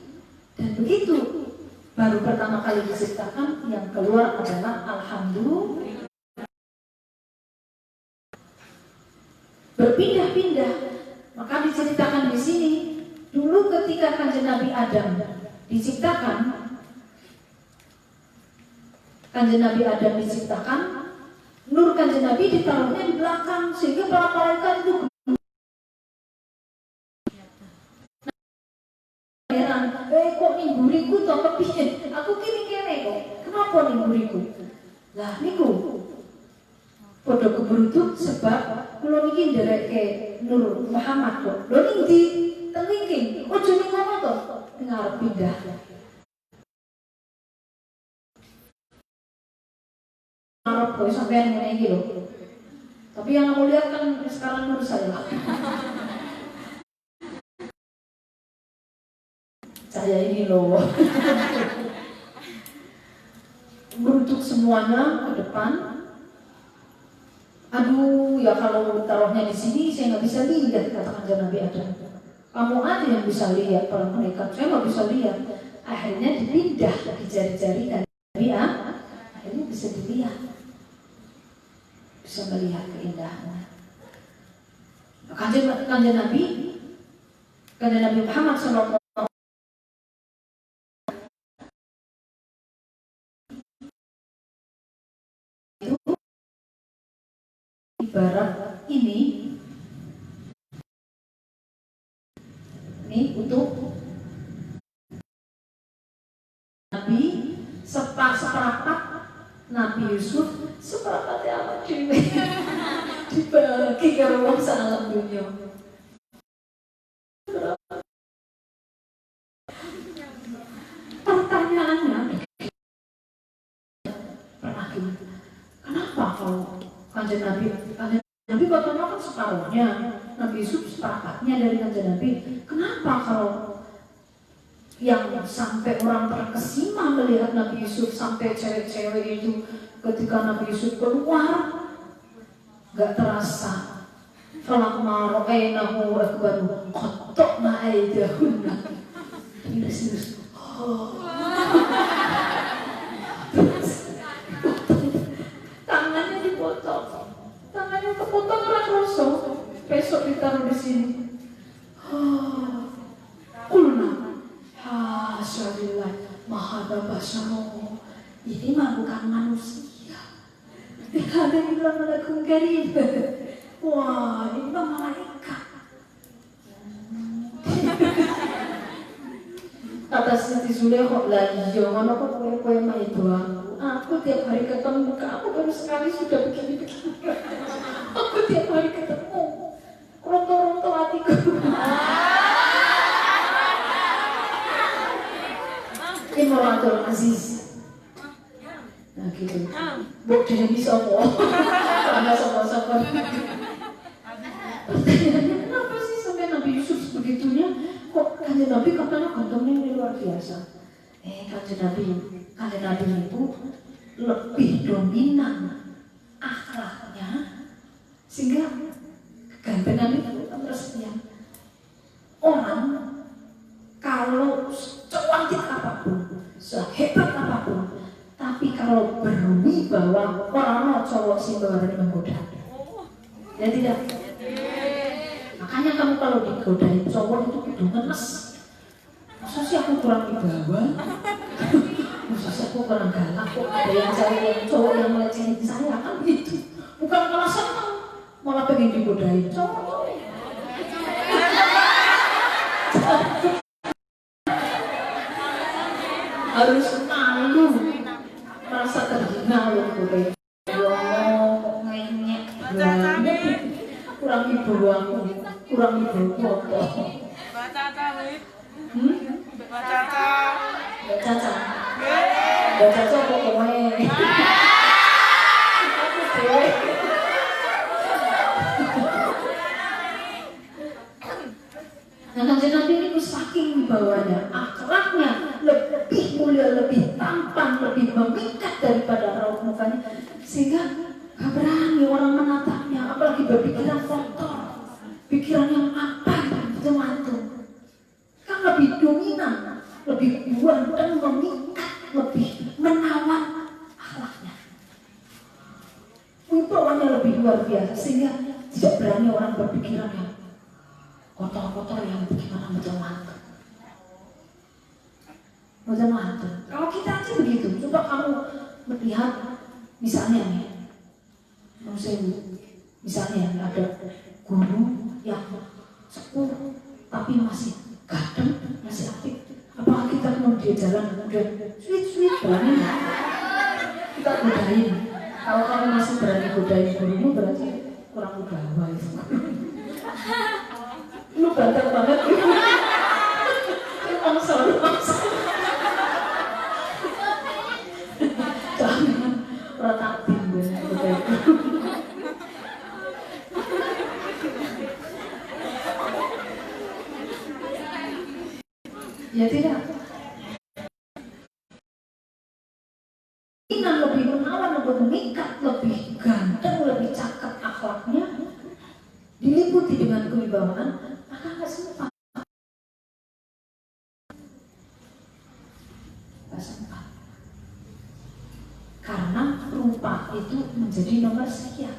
Dan begitu baru pertama kali diciptakan, yang keluar adalah Alhamdulillah. Berpindah-pindah, maka diceritakan di sini. Dulu ketika Kanjeng Nabi Adam diciptakan, nur Kanjeng Nabi ditaruhnya di belakang sehingga para malaikat itu heran, kok ningguriku toh kepiye? Aku kene kok. Kenapa ningguriku? Lah niku padha keberuntung sebab kula niki ndereke Nur Muhammad kok. Lho ning ndi? Teng niki. Ojo ning kono to. Ning arep pindah. Arep kok sampean ngene iki lho. Tapi yang kamu lihat kan sekarang nur saya. Saya ini loh. Untuk semuanya ke depan. Aduh, ya kalau taruhnya di sini saya nggak bisa lihat, katakan Nabi Adam. Kamu aja yang bisa lihat, para malaikat saya nggak bisa lihat. Akhirnya dipindah di jari-jari dan Nabi Adam. Akhirnya bisa dilihat, bisa melihat keindahannya. Kanjeng Nabi Muhammad SAW itu ibarat ini untuk Nabi seperapat Nabi Yusuf seperapatnya apa dibagi ke ruang salam dunia. Pertanyaannya, lagi. Kenapa kalau Kanjeng Nabi katanya kan separuhnya, Nabi Yusuf seperempatnya dari Kanjeng Nabi. Kenapa kalau yang sampai orang terkesima melihat Nabi Yusuf, sampai cewek-cewek itu ketika Nabi Yusuf keluar gak terasa? Falamma ra'aynahu akbaru qatta'na aydiyahunna. Serius. Tangannya dipotong, tangannya kepotong orang rosok, besok ditaruh di sini. Kulna, hasyalillah, mahada basyaro. Ini mah bukan manusia. Ada yang bilang malakum karim. Wah, ini mah malaikat. Kata Siti Zulekho, lah iya, mana kok kue-kue mah itu aku tiap hari ketemu kamu baru sekali sudah begini-begini. Aku tiap hari ketemu, ronto-ronto hatiku. Imratul Aziz. Nah gitu. Bok jadi sopo. Karena sopo-sopo. Pertanyaannya, kenapa sih sampai Nabi Yusuf sebegitunya? Kok Kanjeng Nabi katanya gantungnya ini luar biasa. Kanjeng Nabi itu lebih dominan akhlaknya, sehingga kegantengan itu tersedia. Orang kalau secantik apapun, sehebat apapun, tapi kalau berwibawa, orang cowok sih berani menggoda. Ya tidak. Makanya kamu kalau digodain cowok itu kudu ngenes. Masa sih aku kurang wibawa? Masa sih aku kurang galak? Kok ada yang cowok yang melecehin saya kan gitu? Bukan malah senang, malah pengen digodain cowok. Harus malu, merasa terhina loh digodain. Kok ngenyek banget. Kurang wibawa aku. Kurang ibu apa? Mbak Caca, Mbak Caca. Mbak Caca. Mbak Caca apa kowe? Aku dewe. Nah, Kanjeng Nabi ini saking wibawanya, akhlaknya lebih mulia, lebih tampan, lebih memikat daripada raut mukanya, sehingga gak berani orang menatapnya, apalagi berpikiran kotor. Pikiran yang apa itu mantu kan lebih dominan, lebih kuat dan memikat, lebih menawan akhlaknya. Wibawanya lebih luar biasa sehingga tidak berani orang berpikiran yang kotor-kotor yang bagaimana macam mantu. Kalau kita aja begitu, coba kamu melihat misalnya nih, misalnya ada guru yang sepuh tapi masih ganteng, masih aktif. Apakah kita mau dia jalan kemudian sweet berani nggak? Kita godain. Kalau kamu masih berani godain gurumu berarti kurang wibawa itu. Lu ganteng banget itu. Mangsal. Jangan ratakin gue godain. Ya tidak. Ini lebih menawan, lebih memikat, lebih ganteng, lebih cakep akhlaknya, diliputi dengan kewibawaan, maka nggak sempat. Karena rupa itu menjadi nomor sekian,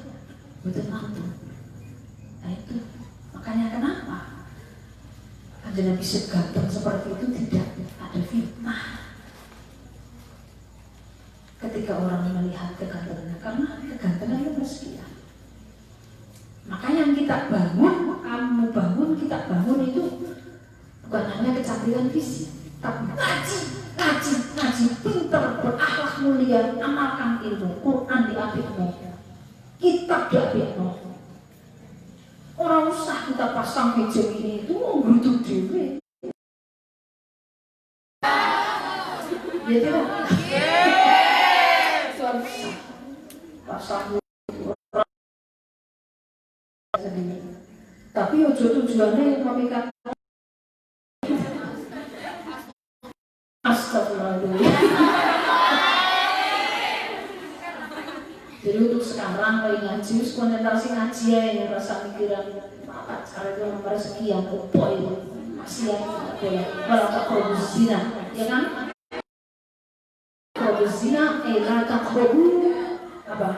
betul mantu. Nah itu, makanya kenapa? Kanjeng Nabi seganteng seperti itu tidak ada fitnah ketika orang melihat kegantengannya, karena kegantengan itu sekian. Makanya yang kita bangun, kamu bangun, kita bangun itu bukan hanya kecantikan fisik, tapi ngaji, pintar, berakhlak mulia, amalkan ilmu, Quran diapikmu, kitab diapikmu. Orang usah kita pasang meja ini itu nggeruduk dewe. Ya tidak? Suara sah. Pak Sambu tapi ojo tujuannya memikat astagfirullahaladzim. Jadi untuk sekarang lagi ngaji, konsentrasi ngaji ya, rasa pikiran apa cara itu nomor sekian, apa itu masih yang apa ya, malah tak produzina, ya kan? Produzina, tak apa?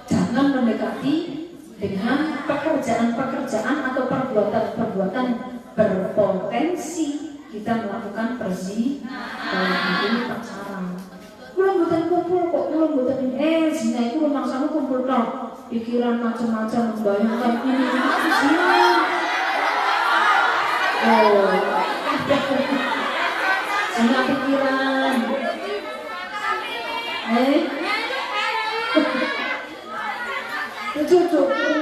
Jangan mendekati dengan pekerjaan-pekerjaan atau perbuatan-perbuatan berpotensi kita melakukan perzinahan, ini pacaran. Belum buatan kumpul kok, belum buatan zina itu maksamu kumpul dong. Pikiran macam-macam membayangkan ini zina. Oh, zina pikiran. Itu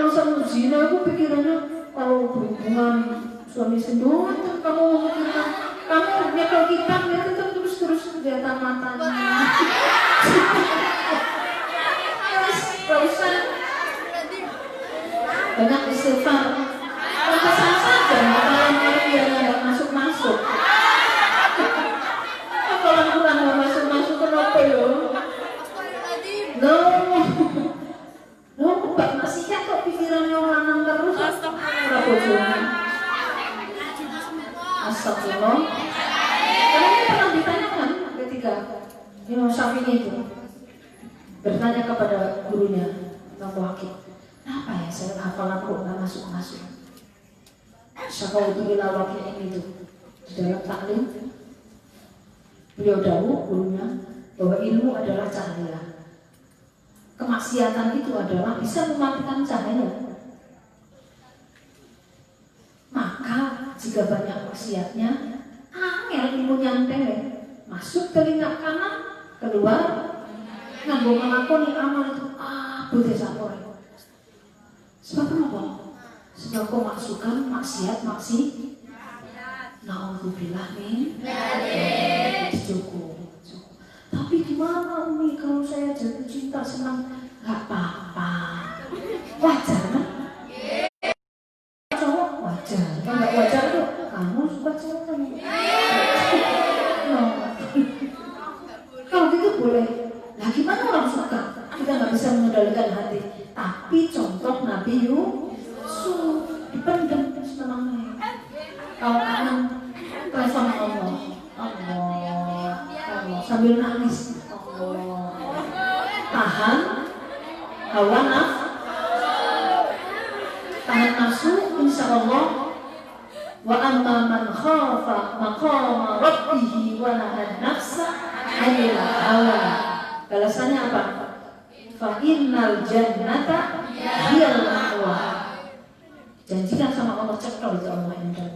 masa zina aku pikirannya kalau berhubungan suami sendiri kamu memikirkan kamu nyekel kitab ya terus kelihatan matanya. Gak usah banyak istighfar. Pantesan saja makanan biarnya nggak masuk. Kalau kurang nggak masuk kenapa ya? No, Mbak masih kok pikirannya orang terus. Astagfirullah. Karena ini pernah ditanyakan ketika Imam Syafi'i itu bertanya kepada gurunya, Imam Waqid, kenapa ya saya hafalan kok nggak masuk? Syafa'utu bila Waqid itu di dalam taklim beliau dahulu gurunya bahwa ilmu adalah cahaya. Kemaksiatan itu adalah bisa mematikan cahaya. Maka jika banyak maksiatnya, angel ilmunya nyantai masuk telinga kanan, keluar nganggo nglakoni amal itu boleh sapore. Sebab apa? Sebab kemasukan maksiat naudzubillah min cukup. Tapi gimana Umi kalau saya jatuh cinta senang? Gak apa-apa, wajar kan? Cowok wajar, kalau gak wajar tuh kamu suka cowok kan? Kalau gitu boleh. Nah gimana orang suka? Kita gak bisa mengendalikan hati. Tapi contoh Nabi Yusuf dipendam semangatnya. Kalau kangen telepon Allah sambil nangis. Tahan hawa nafsu insya Allah. Wa amma man khafa maqama rabbih wa nahan nafsa 'anil hawa. Balasannya apa? Fa innal jannata hiyal ma'wa. Janjikan sama Allah cekal itu Allah indah.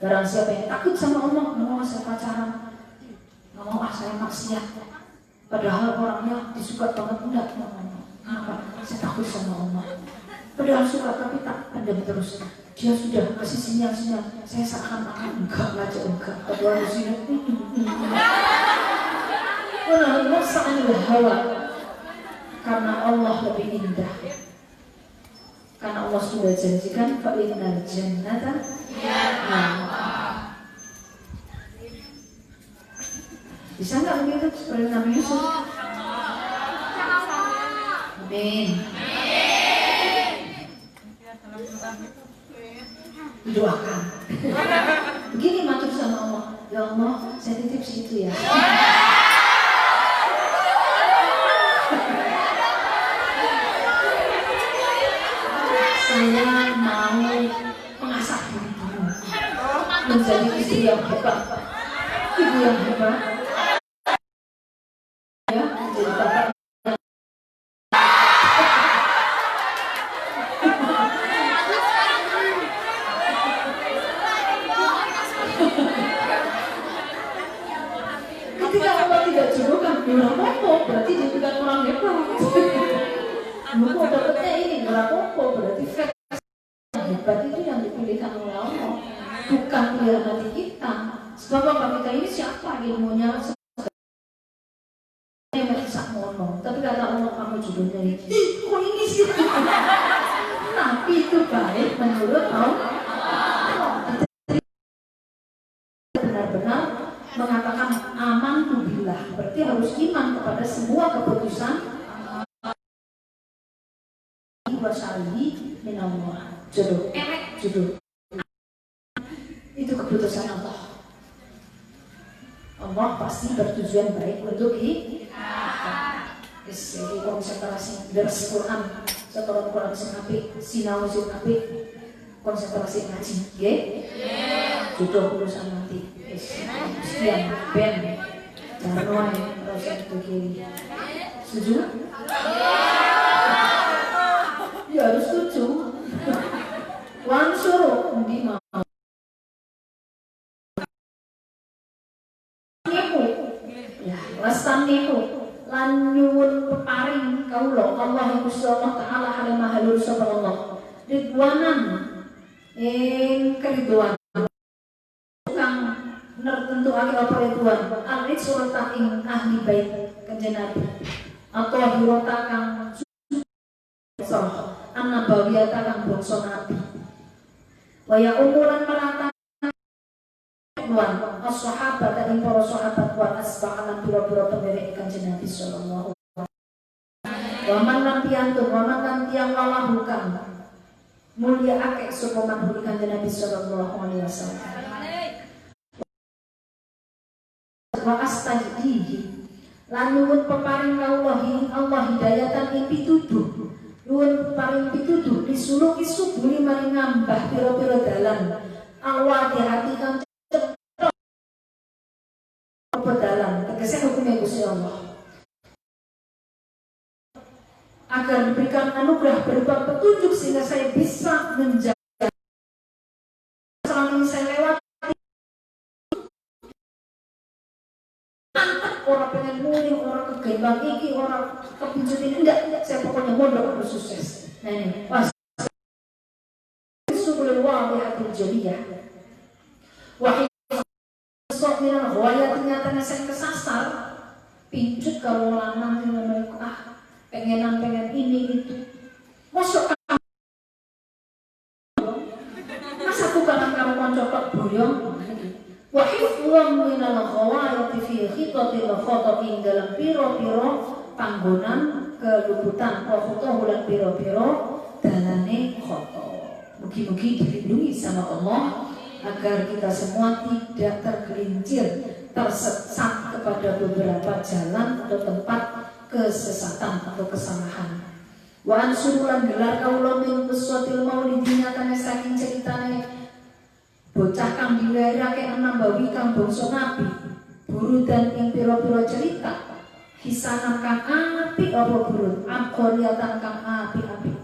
Barang siapa yang takut sama Allah, mau saya pacaran, mau saya maksiat, padahal orangnya disuka banget, enggak mau. Kenapa? Saya takut sama Allah. Padahal suka tapi tak pendam terus. Dia sudah kasih sinyal-sinyal, saya seakan-akan enggak. Padahal di sini. Karena nafsa'anil hawa, karena Allah lebih indah. Karena Allah sudah janjikan fa innal jannata bisa nggak begitu seperti Nabi Yusuf? Amin. Doakan. Begini matur sama Allah, ya Allah, saya titip situ ya. Saya mau mengasah diri dulu menjadi istri yang hebat, ibu yang hebat, ya, menjadi bapak. Ketika Allah tidak jodohkan, apa? Berarti dia bukan orang hebat. Mau dapetnya ini berapa? Berarti hebat itu yang dipilihkan oleh Allah, bukan pilihan hati kita. Sebab apa kita ini siapa ilmunya? Tapi kata Allah kamu jodohnya ini. Kok ini sih? Tapi itu baik menurut Allah. Benar-benar mengatakan aman tubillah, berarti harus iman kepada semua keputusan wasali minallah. Jodoh, jodoh itu keputusan Allah. Allah pasti bertujuan baik untuk kita. Jadi konsentrasi dari Quran, setelah Quran sing apik, sinau sing apik, konsentrasi ngaji, nggih? Jodoh urusan nanti. Sekian ben jarno terus itu kiri. Setuju? Ya harus setuju. Wansur di mau. Ya, wastamiku lan nyuwun peparing kaula Allah Gusti Allah taala halimah halur sapa Allah. Ridwanan ing keriduan kang nertentuake apa ridwan alit surata ing ahli bait kanjeng Nabi atau hirota kang soh annabawiyata kang bangsa Nabi waya umuran merata wan as-sahabat dan para sahabat wan asba'alan pira-pira penderek kanjeng Nabi sallallahu alaihi wasallam wa man lam piantun wa man lam tiang walahukan mulia akeh sapa manhuri kanjeng Nabi sallallahu alaihi wasallam wa astajdihi lan nuwun peparing kaula Allah hidayatan ing pituduh nuwun paring pituduh disuluki subuli maring ngambah pira-pira dalan awati hati kang dalam tegese hukumnya Gusti Allah agar diberikan anugerah berupa petunjuk sehingga saya bisa menjaga selama ini saya lewati orang pengen muling, orang kegembang iki, orang kepincut ini enggak, saya pokoknya mondok harus sukses. Nah ini pas subul wadihatul jaliyah wahid sok minal ghayat nyatanya saya kesasar pincut kalau lanang dengan mereka pengen ini itu masuk masa aku kadang kamu mencokot boyong wahifdhum minal ghayat fi khitatil khotoin dalam piro-piro panggonan keluputan khotoh bulan piro-piro dalane khotoh mugi-mugi dilindungi sama Allah agar kita semua tidak tergelincir, tersesat kepada beberapa jalan atau tempat kesesatan atau kesalahan. Wa ansurulan gelar kaula min qissatil maulid nyatane saking ceritane bocah kang dilerake Nabawi kang bangsa Nabi, buru dan ing pira-pira cerita, hisanan kang apik apa burut, amqoriyatan kang apik-apik.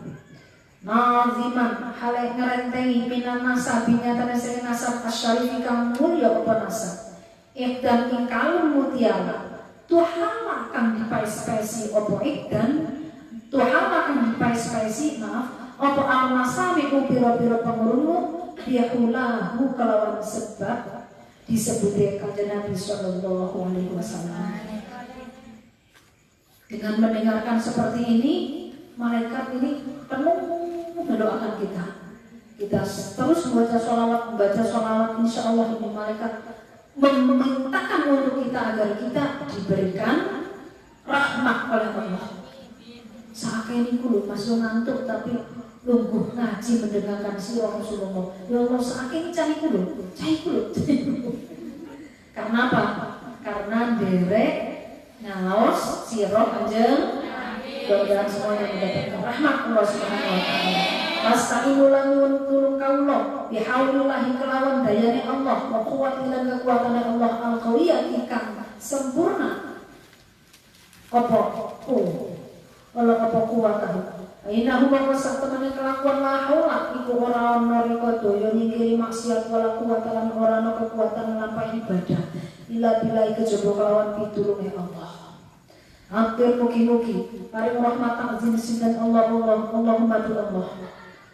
Naziman halek ngerentengi minan nasabinya tanah sering nasab asyarifi kang mulya apa nasab ikdan ing kalung mutiara tuhala kang dipaes-paesi apa ikdan tuhala kang dipaes-paesi maaf apa al-nasami pira-pira pengurungu biakulahu kelawan sebab disebutnya kanjeng Nabi sallallahu alaihi wasallam. Dengan mendengarkan seperti ini malaikat ini penuh mendoakan kita. Kita terus membaca sholawat, insya Allah ini malaikat memintakan untuk kita agar kita diberikan rahmat oleh Allah. Saat ini kulo masih ngantuk tapi lungguh ngaji mendengarkan sirah Rasulullah. Ya Allah saat ini cai kulo. Karena apa? Karena derek ngaos sirah kanjeng. Mudah-mudahan semuanya mendapatkan rahmat Allah Subhanahu wa taala. Wasta'inu lan tulung kaula bihaulillahi kelawan dayane Allah wa quwwati lan kekuatan Allah al-qawiyyah ingkang sempurna. Apa? Apa kuwatan. Aina huma wasak temane kelakuan la haula iku ora ana rika daya nyingkiri maksiat wala kuwatan lan ora ana kekuatan nglampahi ibadah. Ila bilai kejaba kelawan pitulunge Allah. Atur mugi-mugi paring rahmat ta'zim sinten Allahumma du Allah.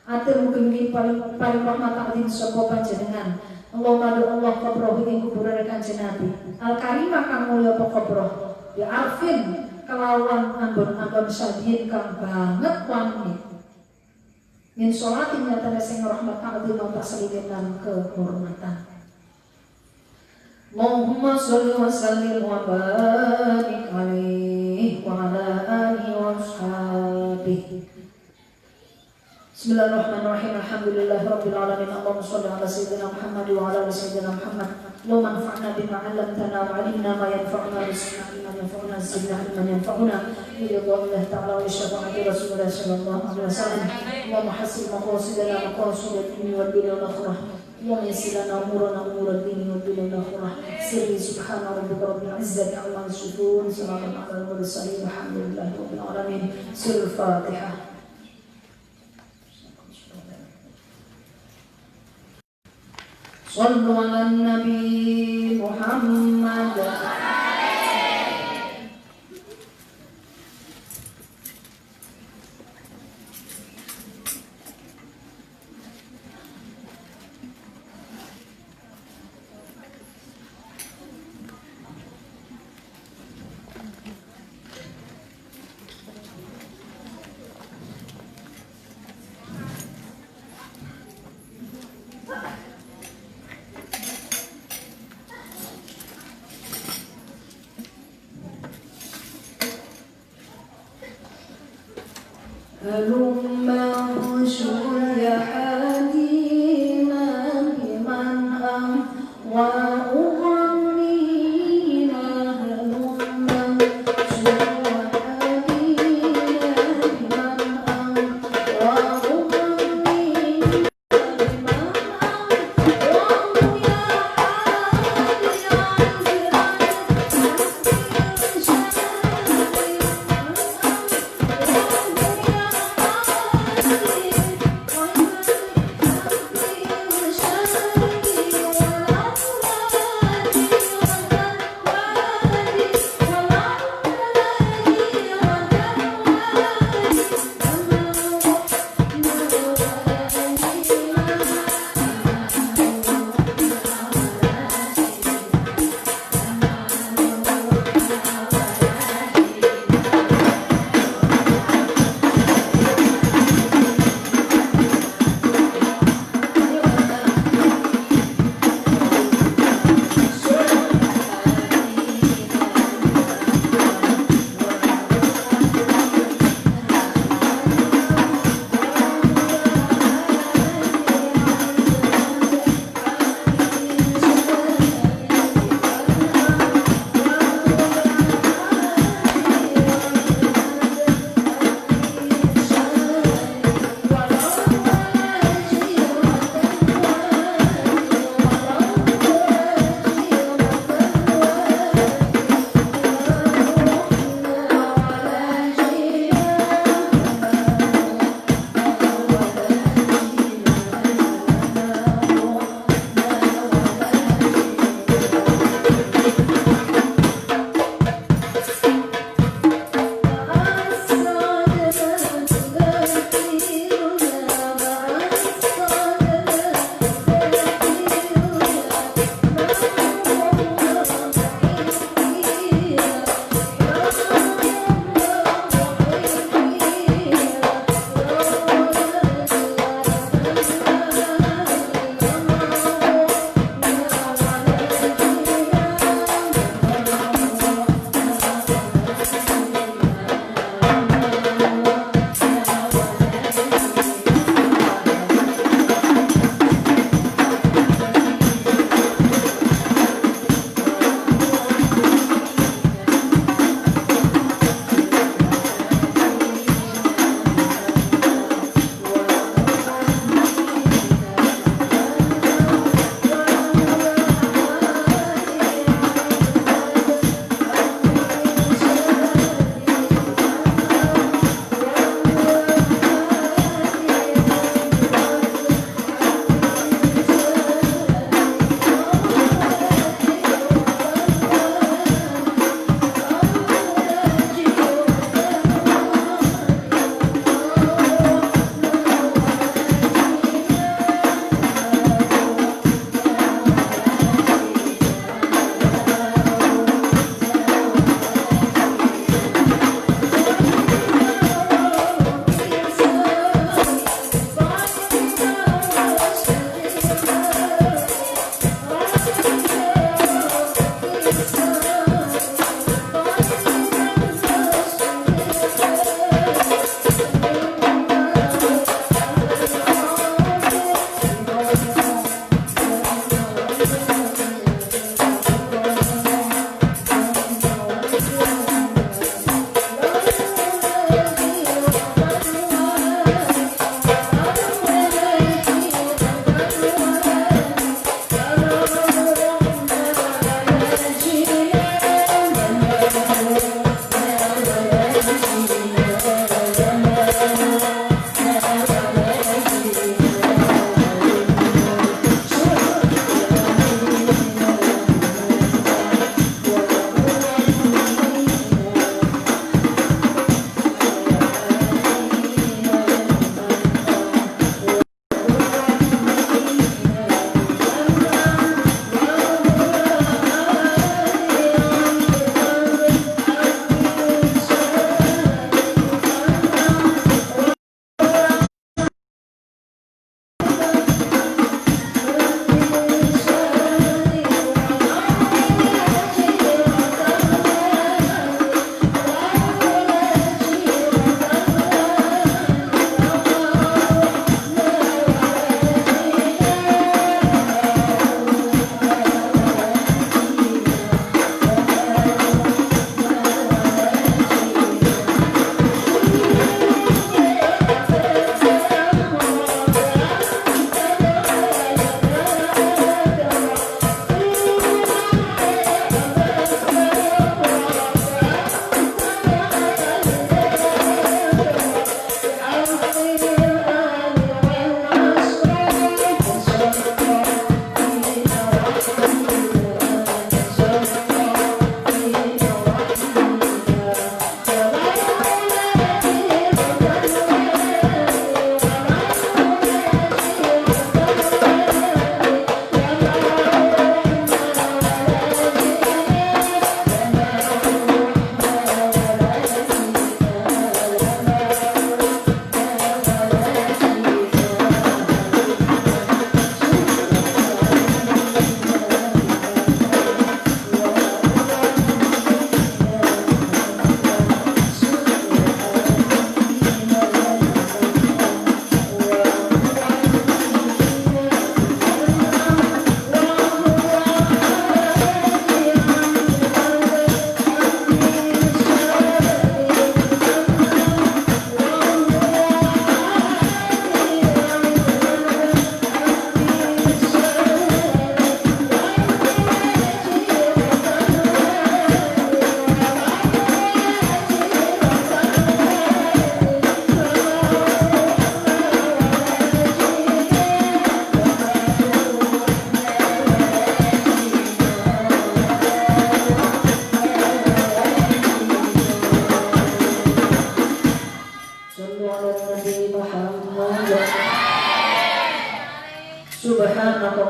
Atur mugi-mugi paring rahmat ta'zim sapa panjenengan. Allahumma du Allah qabrahu ing kuburan kanjeng Nabi. Al karimah kang mulya apa qabrah. Ya arfin kelawan ambon-ambon sadin kang banget wani min sholatin nyata sing rahmat azim tasliman kehormatan. Allahumma sholli wa sallim wa barik alaihi wa ala alihi wa ashabihi. Bismillahirrahmanirrahim. Alhamdulillahi rabbil alamin. Allahumma sholli ala sayyidina Muhammad wa ala ali sayyidina Muhammad. Allahumma anfa'na bima 'allamtana wa 'allimna ma yanfa'una warzuqna ilman yanfa'una zidna ilman yanfa'una biridwaillah ta'ala wa syafa'ati Rasulullah sallallahu alaihi wasallam. Allahumma hassin maqasidana maqasid ad-din wal dunya wal akhirah. Allahumma yassir lana umurana umur ad-din wal dunya wal akhirah. Sirri subhana rabbika rabbil izzati 'amma yasifun. Salamun 'alal mursalin. Alhamdulillahi rabbil alamin. Surah Fatihah. Sallu ala Nabi Muhammad. Halumma ushur ya hadina biman wa ughannina. Halumma ushur ya hadina biman wa ughannina biman wa ya hadiyan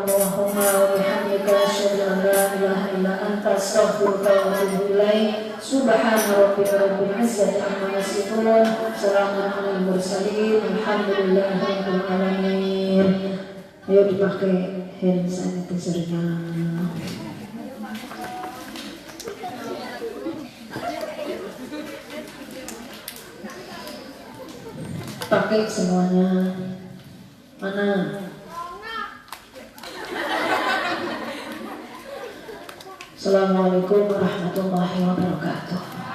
Subhanakallahumma wa bihamdika asyhadu an la ilaha illa anta astaghfiruka wa atubu ilaik. Subhana rabbika rabbil izzati amma yasifun. Salamun alal mursalin. Alhamdulillahi rabbil alamin. Ayo dipakai hand sanitizer-nya. Pakai semuanya. Mana? Assalamualaikum warahmatullahi wabarakatuh.